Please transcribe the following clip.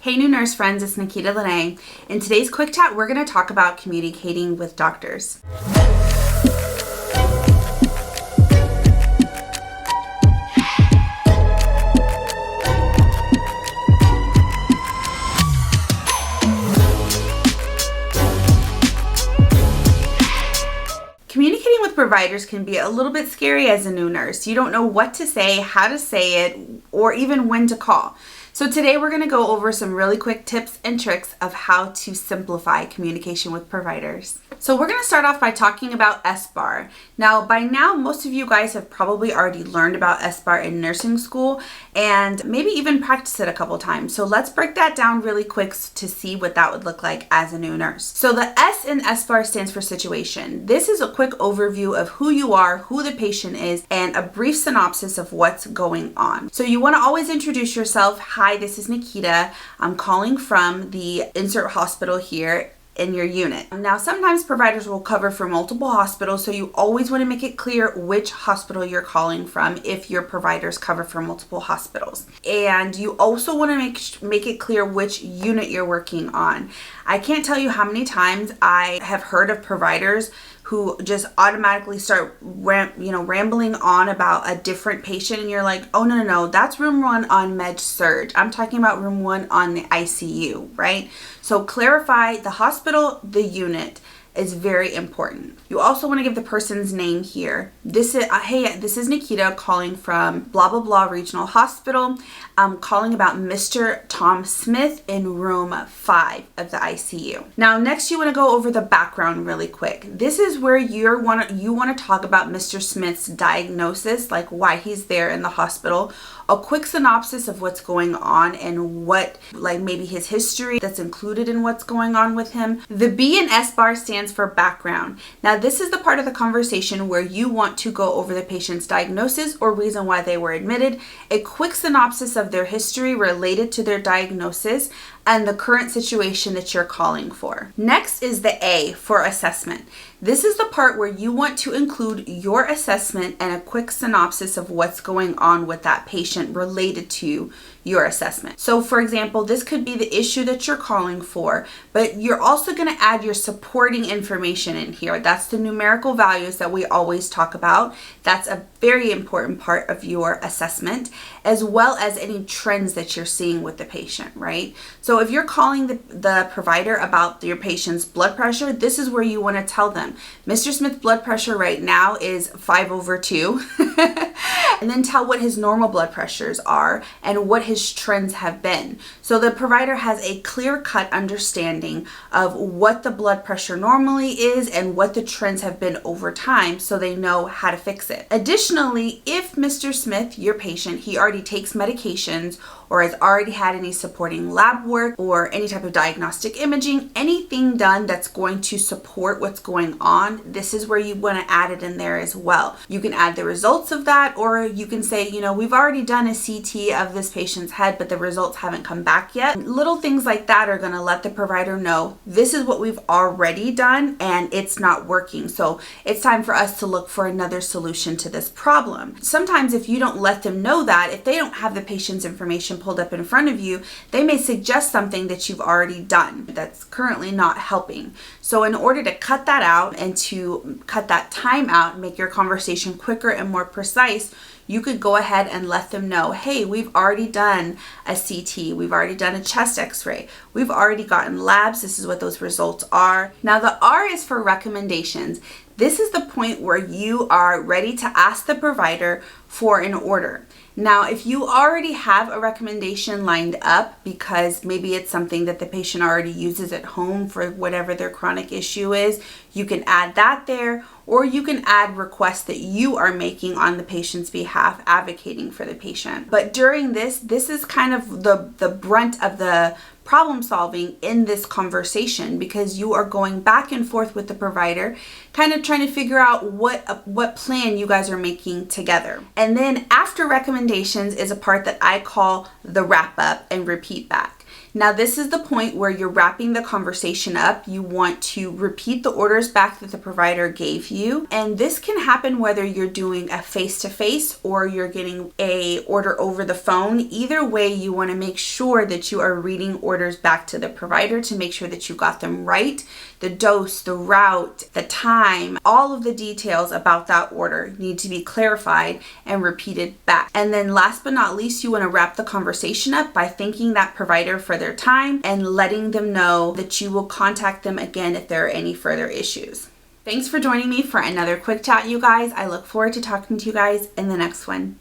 Hey new nurse friends, it's Nikita Lene. In today's quick chat, we're going to talk about communicating with doctors. Communicating with providers can be a little bit scary as a new nurse. You don't know what to say, how to say it, or even when to call. So today we're going to go over some really quick tips and tricks of how to simplify communication with providers. So we're going to start off by talking about SBAR. Now, by now, most of you guys have probably already learned about SBAR in nursing school and maybe even practiced it a couple times. So let's break that down really quick to see what that would look like as a new nurse. So the S in SBAR stands for situation. This is a quick overview of who you are, who the patient is, and a brief synopsis of what's going on. So you want to always introduce yourself. Hi, this is Nikita. I'm calling from the insert hospital here in your unit. Now, sometimes providers will cover for multiple hospitals, so you always want to make it clear which hospital you're calling from if your providers cover for multiple hospitals. And you also want to make it clear which unit you're working on. I can't tell you how many times I have heard of providers who just automatically start rambling on about a different patient, and you're like, oh no, that's room 1 on med surg. I'm talking about room 1 on the ICU, right? So clarify the hospital, the unit is very important. You also want to give the person's name here. This is Nikita calling from blah blah blah regional hospital. I'm calling about Mr. Tom Smith in room 5 of the ICU. Now next you want to go over the background really quick. This is where you want to talk about Mr. Smith's diagnosis, like why he's there in the hospital, a quick synopsis of what's going on and what, like maybe his history that's included in what's going on with him. The B in SBAR stands for background. Now this is the part of the conversation where you want to go over the patient's diagnosis or reason why they were admitted, a quick synopsis of their history related to their diagnosis, and the current situation that you're calling for. Next is the A for assessment. This is the part where you want to include your assessment and a quick synopsis of what's going on with that patient related to your assessment. So for example, this could be the issue that you're calling for, but you're also going to add your supporting information in here. That's the numerical values that we always talk about. That's a very important part of your assessment, as well as any trends that you're seeing with the patient, right? So if you're calling the provider about your patient's blood pressure, this is where you want to tell them, Mr. Smith's blood pressure right now is 5/2. And then tell what his normal blood pressures are and what his trends have been. So the provider has a clear-cut understanding of what the blood pressure normally is and what the trends have been over time, so they know how to fix it. Additionally, if Mr. Smith, your patient, he already takes medications or has already had any supporting lab work or any type of diagnostic imaging, anything done that's going to support what's going on, this is where you want to add it in there as well. You can add the results of that, or you can say, we've already done a CT of this patient's head, but the results haven't come back yet. Little things like that are going to let the provider know this is what we've already done and it's not working. So it's time for us to look for another solution to this problem. Sometimes if you don't let them know that, if they don't have the patient's information pulled up in front of you, they may suggest something that you've already done that's currently not helping. So in order to cut that out and to cut that time out and make your conversation quicker and more precise, you could go ahead and let them know, hey, we've already done a CT, we've already done a chest x-ray, we've already gotten labs, this is what those results are. Now the R is for recommendations. This is the point where you are ready to ask the provider for an order. Now, if you already have a recommendation lined up because maybe it's something that the patient already uses at home for whatever their chronic issue is, you can add that there, or you can add requests that you are making on the patient's behalf, advocating for the patient. But during this is kind of the brunt of the problem solving in this conversation, because you are going back and forth with the provider, kind of trying to figure out what plan you guys are making together. And then after recommendations is a part that I call the wrap up and repeat back. Now, this is the point where you're wrapping the conversation up. You want to repeat the orders back that the provider gave you. And this can happen whether you're doing a face-to-face or you're getting a order over the phone. Either way, you want to make sure that you are reading orders back to the provider to make sure that you got them right. The dose, the route, the time, all of the details about that order need to be clarified and repeated back. And then last but not least, you want to wrap the conversation up by thanking that provider for their time and letting them know that you will contact them again if there are any further issues. Thanks for joining me for another quick chat, you guys. I look forward to talking to you guys in the next one.